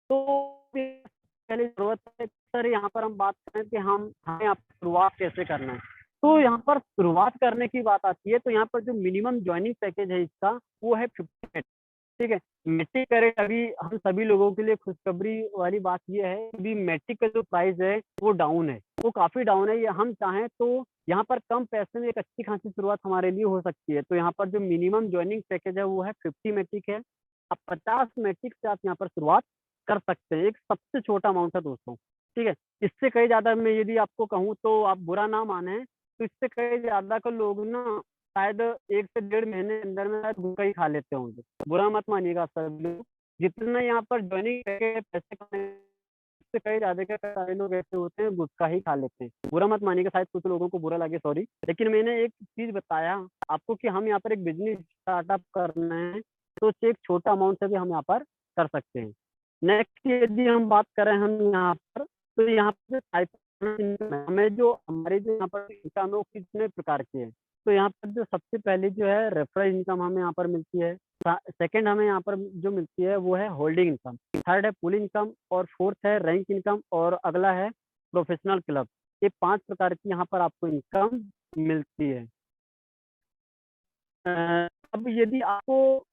तो पहले ज़रूरत है सर, यहाँ पर हम बात करें कि हमें आप शुरुआत कैसे करना है। तो यहाँ पर शुरुआत करने की बात आती है, तो यहाँ पर जो मिनिमम जॉइनिंग पैकेज है इसका, वो है 50। ठीक है। मैट्रिक करेंट अभी हम सभी लोगों के लिए खुशखबरी वाली बात ये है कि अभी मैट्रिक का जो प्राइस है वो डाउन है, वो काफी डाउन है। ये हम चाहें तो यहाँ पर कम पैसे में एक अच्छी खासी शुरुआत हमारे लिए हो सकती है। तो यहाँ पर जो मिनिमम ज्वाइनिंग पैकेज है वो है 50 मैट्रिक है। आप 50 मैट्रिक से आप यहाँ पर शुरुआत कर सकते हैं। एक सबसे छोटा अमाउंट है दोस्तों। ठीक है। इससे कहीं ज्यादा मैं यदि आपको कहूँ तो आप बुरा ना माने, तो इससे कहीं ज्यादा का लोग ना शायद 1 से 1.5 महीने के अंदर में शायद गुटखा ही खा लेते होंगे। बुरा मत मानिएगा सब लोग। जितना यहाँ पर ज्वाइनिंग करके पैसे कमाने से कई ज्यादा के सारे लोग ऐसे होते हैं, गुटखा ही खा लेते हैं। बुरा मत मानिएगा, शायद कुछ लोगों को बुरा लगे, सॉरी। लेकिन मैंने एक चीज बताया आपको कि हम यहाँ पर एक बिजनेस स्टार्टअप करना है, तो एक छोटा अमाउंट से भी हम यहाँ पर कर सकते हैं। नेक्स्ट यदि हम बात करें हम यहाँ पर, तो यहाँ पर हमें जो हमारे जो यहाँ पर इनकम है वो कितने प्रकार की है। तो यहाँ पर जो सबसे पहले जो है रेफरल इनकम हमें यहाँ पर मिलती है। सेकंड हमें यहाँ पर जो मिलती है वो है होल्डिंग इनकम। थर्ड है पुल इनकम, और फोर्थ है रैंक इनकम, और अगला है प्रोफेशनल क्लब। ये 5 प्रकार की यहाँ पर आपको इनकम मिलती है। अब यदि आपको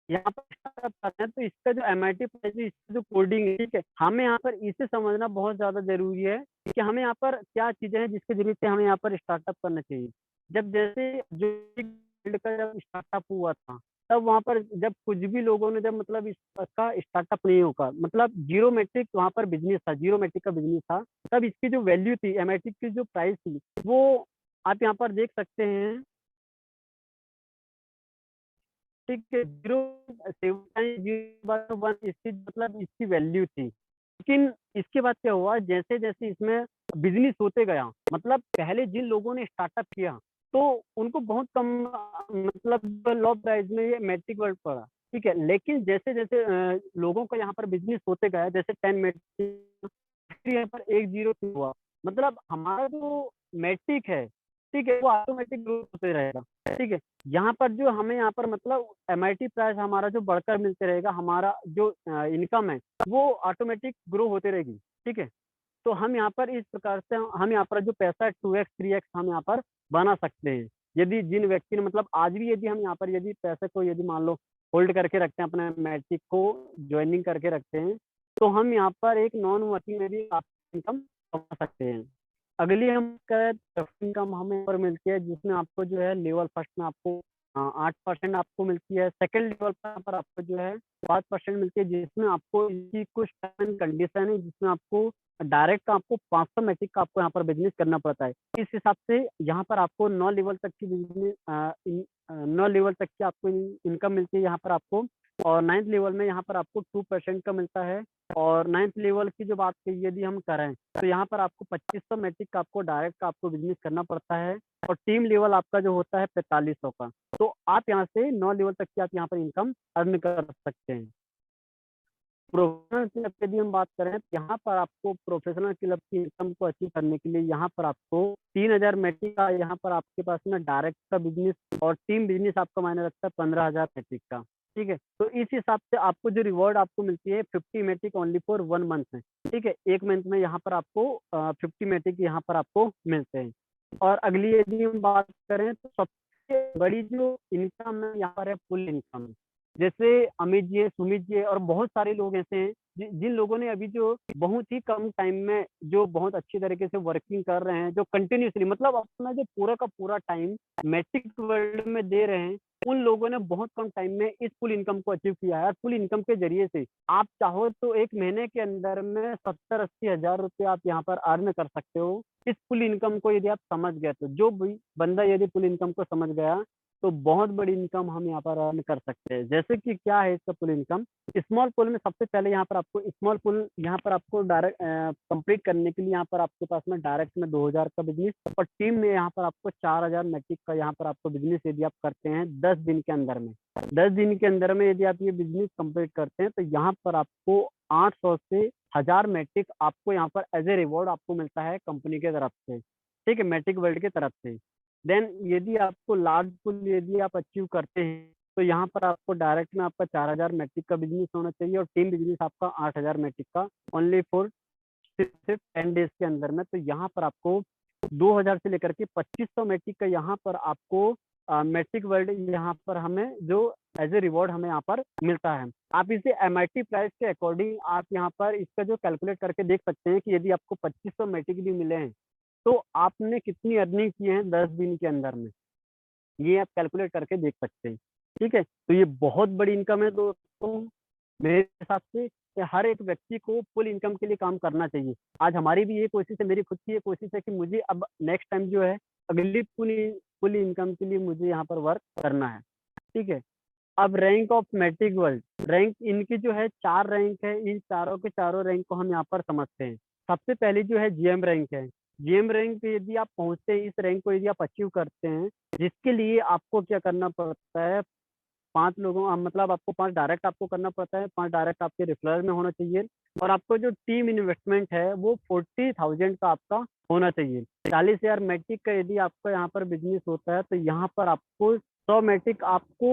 यहाँ पर स्टार्टअप करना है, तो इसका जो MIT प्राइस है, इसका जो कोडिंग है, ठीक है, हमें यहाँ पर इसे समझना बहुत ज्यादा जरूरी है कि हमें यहाँ पर क्या चीजें हैं जिसके जरिए से हमें यहाँ पर स्टार्टअप करना चाहिए। जब जैसे जो फील्ड का जब स्टार्टअप हुआ था, तब वहाँ पर जब कुछ भी लोगों ने जब मतलब इसका स्टार्टअप नहीं होगा, मतलब जीरो मैट्रिक वहाँ पर बिजनेस था, जीरो मैट्रिक का बिजनेस था, तब इसकी जो वैल्यू थी, MIT की जो प्राइस थी, वो आप यहाँ पर देख सकते हैं। ठीक है। 0.001 इसकी मतलब इसकी वैल्यू थी। लेकिन इसके बाद क्या हुआ, जैसे जैसे इसमें बिजनेस होते गया, मतलब पहले जिन लोगों ने स्टार्टअप किया तो उनको बहुत कम मतलब लो प्राइस में ये मैट्रिक वर्ड पड़ा। ठीक है। लेकिन जैसे जैसे लोगों का यहाँ पर बिजनेस होते गया, जैसे 10 मैट्रिक, फिर यहाँ पर 1 0 हुआ, मतलब हमारा जो मैट्रिक है, ठीक है, वो ऑटोमेटिक ग्रोथ होते रहेगा। ठीक है। यहाँ पर जो हमें यहाँ पर मतलब MIT प्राइस हमारा जो बढ़कर मिलते रहेगा, हमारा जो इनकम है वो ऑटोमेटिक ग्रो होते रहेगी। ठीक है। तो हम यहाँ पर इस प्रकार से हम यहाँ पर जो पैसा है 2x 3x हम यहाँ पर बना सकते हैं। यदि जिन व्यक्ति ने मतलब आज भी यदि हम यहाँ पर यदि पैसे को यदि मान लो होल्ड करके रखते हैं, अपने मैट्रिक को ज्वाइनिंग करके रखते हैं, तो हम यहाँ पर एक नॉन वर्किंग में भी इनकम कमा सकते हैं। अगली हम इनकम हमें यहाँ पर मिलती है, जिसमें आपको जो है लेवल फर्स्ट में आपको 8% आपको मिलती है। सेकंड लेवल पर आपको जो है 5% मिलती है, जिसमें आपको इसकी कुछ टर्म एंड कंडीशन है, जिसमें आपको डायरेक्ट आपको 500 मैट्रिक का आपको यहाँ पर बिजनेस करना पड़ता है। इस हिसाब से यहाँ पर आपको 9 लेवल तक की बिजनेस 9 लेवल तक की आपको इनकम मिलती है यहाँ पर आपको। और 9th लेवल में यहाँ पर आपको 2% का मिलता है। और 9th लेवल की जो बात यदि हम करें, तो यहाँ पर आपको 2500 मैट्रिक का आपको डायरेक्ट का आपको बिजनेस करना पड़ता है। और टीम लेवल आपका जो होता है 4500 का। तो आप यहाँ से 9 लेवल तक की आप यहाँ पर इनकम अर्न कर सकते हैं। प्रोफेशनल क्लब की यदि हम बात करें, तो यहाँ पर आपको प्रोफेशनल क्लब की इनकम को अचीव करने के लिए यहाँ पर आपको 3000 मैट्रिक का यहाँ पर आपके पास में डायरेक्ट का बिजनेस और टीम बिजनेस आपका मायने रखता है 15,000 मैट्रिक का। ठीक है। तो इस हिसाब से आपको जो रिवॉर्ड आपको मिलती है 50 मैट्रिक ओनली फॉर 1 मंथ में। ठीक है। 1 मंथ में यहाँ पर आपको 50 मैट्रिक यहाँ पर आपको मिलते हैं। और अगली यदि हम बात करें, तो सबसे बड़ी जो इनकम है यहाँ पर है फुल इनकम। जैसे अमित जी है, सुमित जी है, और बहुत सारे लोग ऐसे हैं जिन लोगों ने अभी जो बहुत ही कम टाइम में जो बहुत अच्छी तरीके से वर्किंग कर रहे हैं, जो कंटिन्यूसली मतलब अपना जो पूरा का पूरा टाइम मैट्रिक वर्ल्ड में दे रहे हैं, उन लोगों ने बहुत कम टाइम में इस फुल इनकम को अचीव किया है। और फुल इनकम के जरिए से आप चाहो तो 1 महीने के अंदर में 70-80 हजार रुपये आप यहाँ पर अर्न कर सकते हो। इस फुल इनकम को यदि आप समझ गए, तो जो भी बंदा यदि फुल इनकम को समझ गया, तो बहुत बड़ी इनकम हम यहाँ पर अर्न कर सकते हैं। जैसे कि क्या है इसका पुल इनकम। स्मॉल पुल में सबसे पहले यहाँ पर आपको स्मॉल पुल यहाँ पर आपको डायरेक्ट कंप्लीट करने के लिए यहाँ पर आपके पास में डायरेक्ट में 2000 का बिजनेस, और टीम में यहाँ पर आपको 4000 मैट्रिक का यहाँ पर आपको बिजनेस यदि आप करते हैं 10 दिन के अंदर में, 10 दिन के अंदर में यदि आप ये बिजनेस कंप्लीट करते हैं, तो यहाँ पर आपको 800 से 1000 मैट्रिक आपको यहाँ पर एज ए रिवॉर्ड आपको मिलता है कंपनी के तरफ से। ठीक है। मैट्रिक वर्ल्ड की तरफ से। देन यदि आपको लार्ज पुल यदि आप अचीव करते हैं, तो यहाँ पर आपको डायरेक्ट में आपका 4000 मैट्रिक का बिजनेस होना चाहिए और टीम बिजनेस आपका 8000 मैट्रिक का, ओनली फॉर सिर्फ 10 डेज के अंदर में। तो यहाँ पर आपको 2000 से लेकर के 2500 मैट्रिक का यहाँ पर आपको मैट्रिक वर्ल्ड यहाँ पर हमें जो एज ए रिवॉर्ड हमें यहाँ पर मिलता है। आप इसे MIT प्राइस के अकॉर्डिंग आप यहाँ पर इसका जो कैलकुलेट करके देख सकते हैं कि यदि आपको 2500 मैट्रिक भी मिले हैं तो आपने कितनी अर्निंग की है 10 दिन के अंदर में, ये आप कैलकुलेट करके देख सकते हैं। ठीक है, तो ये बहुत बड़ी इनकम है दोस्तों। मेरे हिसाब से हर एक व्यक्ति को फुल इनकम के लिए काम करना चाहिए। आज हमारी भी ये कोशिश है, मेरी खुद की ये कोशिश है कि मुझे अब नेक्स्ट टाइम जो है अगली फुल इनकम के लिए मुझे यहाँ पर वर्क करना है। ठीक है, अब rank of matrix world, rank इनकी जो है 4 रैंक है, इन चारों के चारों रैंक को हम यहाँ पर समझते हैं। सबसे पहली जो है GM रैंक है। GM रैंक पे यदि आप पहुंचते हैं, इस रैंक को यदि आप अचीव करते हैं, जिसके लिए आपको क्या करना पड़ता है, 5 लोगों मतलब आपको 5 डायरेक्ट आपको करना पड़ता है, 5 डायरेक्ट आपके रेफरल में होना चाहिए और आपको जो टीम इन्वेस्टमेंट है वो 40,000 का आपका होना चाहिए। 40,000 मैट्रिक का यदि आपका यहाँ पर बिजनेस होता है तो यहाँ पर आपको 100 मैट्रिक आपको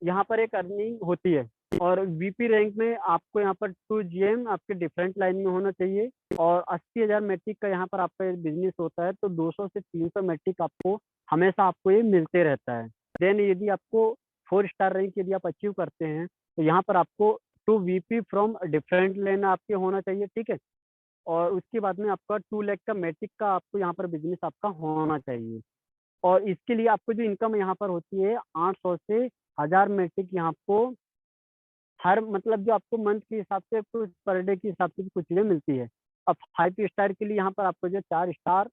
यहाँ पर एक अर्निंग होती है। और VP रैंक में आपको यहाँ पर 2 GM आपके डिफरेंट लाइन में होना चाहिए और 80,000 मैट्रिक का यहाँ पर आपका बिजनेस होता है तो 200 से 300 मैट्रिक आपको हमेशा आपको ये मिलते रहता है। देन यदि आपको 4 स्टार रैंक यदि आप अचीव करते हैं तो यहाँ पर आपको 2 VP फ्रॉम डिफरेंट लाइन आपके होना चाहिए। ठीक है, और उसके बाद में आपका 2 लाख का मैट्रिक का आपको यहाँ पर बिजनेस आपका होना चाहिए। और इसके लिए आपको जो इनकम यहाँ पर होती है 800 से 1000 मैट्रिक यहाँ आपको हर मतलब जो आपको मंथ के हिसाब से कुछ पर डे के हिसाब से भी कुछ चीज़ें मिलती है। अब 5 स्टार के लिए यहाँ पर आपको जो 4 स्टार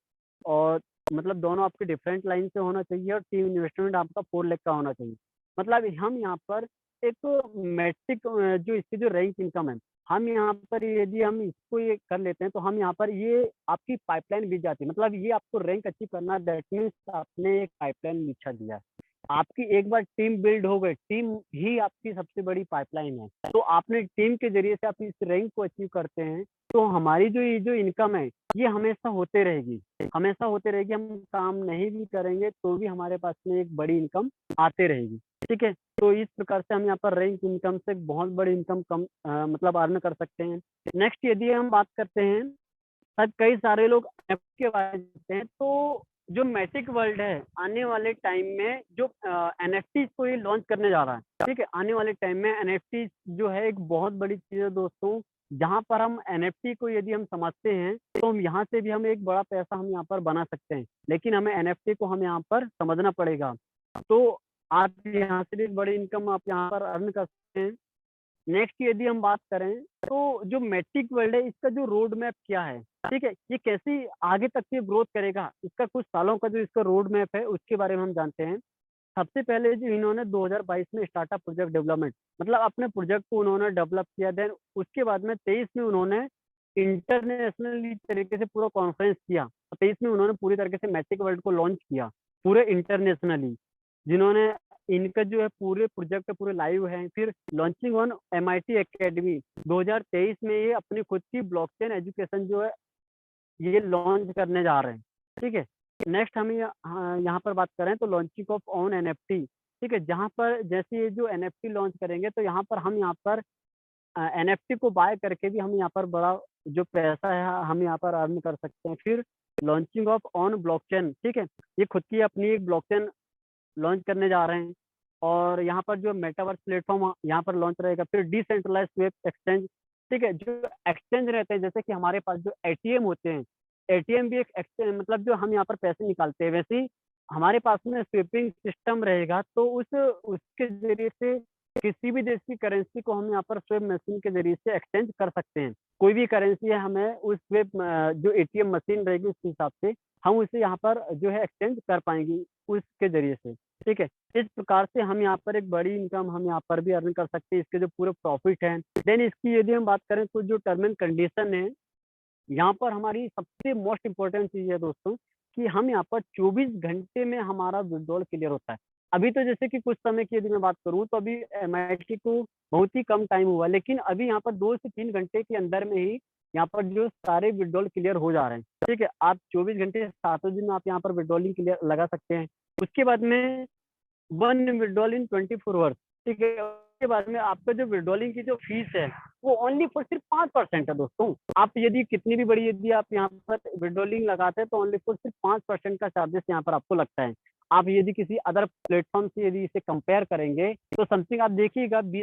और मतलब दोनों आपके डिफरेंट लाइन से होना चाहिए और टीम इन्वेस्टमेंट आपका 4 लाख का होना चाहिए। मतलब हम यहाँ पर एक मैट्रिक जो इसकी जो रैंक इनकम है, हम यहाँ पर यदि हम इसको ये कर लेते हैं तो हम यहाँ पर ये आपकी पाइपलाइन बिछ जाती है। मतलब ये आपको रैंक अचीव करना दैट मीन्स आपने एक पाइपलाइन बिछा दिया है। आपकी एक बार टीम बिल्ड हो गई, टीम ही आपकी सबसे बड़ी पाइपलाइन है। तो आपने टीम के जरिए से आप इस रैंक को अचीव करते हैं तो हमारी जो ये जो इनकम है ये हमेशा होते रहेगी, हमेशा होते रहेगी। हम काम नहीं भी करेंगे तो भी हमारे पास में एक बड़ी इनकम आते रहेगी। ठीक है, तो इस प्रकार से हम यहाँ पर रैंक इनकम से एक बहुत बड़ी इनकम मतलब अर्न कर सकते हैं। नेक्स्ट यदि हम बात करते हैं, शायद कई सारे लोग NFT के बारे में जानते हैं, तो जो मैट्रिक वर्ल्ड है आने वाले टाइम में जो NFT को ये लॉन्च करने जा रहा है। ठीक है, आने वाले टाइम में NFT जो है एक बहुत बड़ी चीज़ है दोस्तों, जहाँ पर हम NFT को यदि हम समझते हैं तो हम यहाँ से भी हम एक बड़ा पैसा हम यहाँ पर बना सकते हैं, लेकिन हमें NFT को हम यहाँ पर समझना पड़ेगा। तो आप यहाँ से भी एक बड़ी इनकम आप यहाँ पर अर्न कर सकते हैं। नेक्स्ट यदि हम बात करें तो जो मैट्रिक वर्ल्ड है इसका जो रोड मैप क्या है, ठीक है, ये कैसी आगे तक ये ग्रोथ करेगा, इसका कुछ सालों का जो इसका रोड मैप है उसके बारे में हम जानते हैं। सबसे पहले जो इन्होंने 2022 में स्टार्टअप प्रोजेक्ट डेवलपमेंट मतलब अपने प्रोजेक्ट को उन्होंने डेवलप किया। देन उसके बाद में 23 में उन्होंने इंटरनेशनली तरीके से पूरा कॉन्फ्रेंस किया। 23 में उन्होंने पूरी तरीके से मैट्रिक वर्ल्ड को लॉन्च किया पूरे इंटरनेशनली, जिन्होंने इनका जो है पूरे प्रोजेक्ट पूरे लाइव हैं। फिर लॉन्चिंग ऑन MIT एकेडमी 2023 में ये अपनी खुद की ब्लॉकचेन एजुकेशन जो है ये लॉन्च करने जा रहे हैं। ठीक है, नेक्स्ट हम यहाँ पर बात करें तो लॉन्चिंग ऑफ ऑन NFT। ठीक है, जहाँ पर जैसे ये जो NFT लॉन्च करेंगे तो यहाँ पर हम यहाँ पर NFT को बाय करके भी हम यहाँ पर बड़ा जो पैसा है हम यहाँ पर अर्न कर सकते हैं। फिर लॉन्चिंग ऑफ ऑन ब्लॉकचेन, ठीक है, ये खुद की अपनी एक ब्लॉकचेन लॉन्च करने जा रहे हैं और यहाँ पर जो मेटावर्स प्लेटफॉर्म यहाँ पर लॉन्च रहेगा। फिर डिसेंट्रलाइज वेब एक्सचेंज, ठीक है, जो एक्सचेंज रहते हैं जैसे कि हमारे पास जो ATM होते हैं, ATM भी एक एक्सचेंज मतलब जो हम यहाँ पर पैसे निकालते हैं, वैसे ही हमारे पास में स्वीपिंग सिस्टम रहेगा तो उसके जरिए से किसी भी देश की करेंसी को हम यहाँ पर स्वेप मशीन के जरिए से एक्सचेंज कर सकते हैं। कोई भी करेंसी है हमें उस स्वेप जो ATM मशीन रहेगी उसके हिसाब से हम उसे यहाँ पर जो है एक्सचेंज कर पाएंगे उसके जरिए से। ठीक है, इस प्रकार से हम यहाँ पर एक बड़ी इनकम हम यहाँ पर भी अर्न कर सकते हैं, इसके जो पूरे प्रॉफिट हैं। देन इसकी यदि हम बात करें तो जो टर्म एंड कंडीशन है, यहाँ पर हमारी सबसे मोस्ट इम्पोर्टेंट चीज़ है दोस्तों कि हम यहाँ पर 24 घंटे में हमारा विड्रॉल क्लियर होता है। अभी तो जैसे कि कुछ समय की यदि मैं बात करूँ तो अभी MIT को बहुत ही कम टाइम हुआ, लेकिन अभी यहाँ पर 2 से 3 घंटे के अंदर में ही यहाँ पर जो सारे विड्रॉल क्लियर हो जा रहे हैं। ठीक है, आप 24 घंटे 7 दिन आप यहाँ पर विड्रॉलिंग क्लियर लगा सकते हैं। उसके बाद में 1 विथड्रॉल इन 24 आवर्स, ठीक है? उसके बाद में आपका जो विथड्रॉलिंग की जो फीस है, वो ओनली फॉर सिर्फ 5% है दोस्तों। आप यदि कितनी भी बड़ी यदि आप यहाँ पर विथड्रॉलिंग लगाते हैं तो ओनली फॉर सिर्फ 5% का चार्जेस यहाँ पर आपको लगता है। आप यदि किसी अदर प्लेटफ़ॉर्म से यदि इसे कंपेयर करेंगे, तो समथिंग आप देखिएगा 20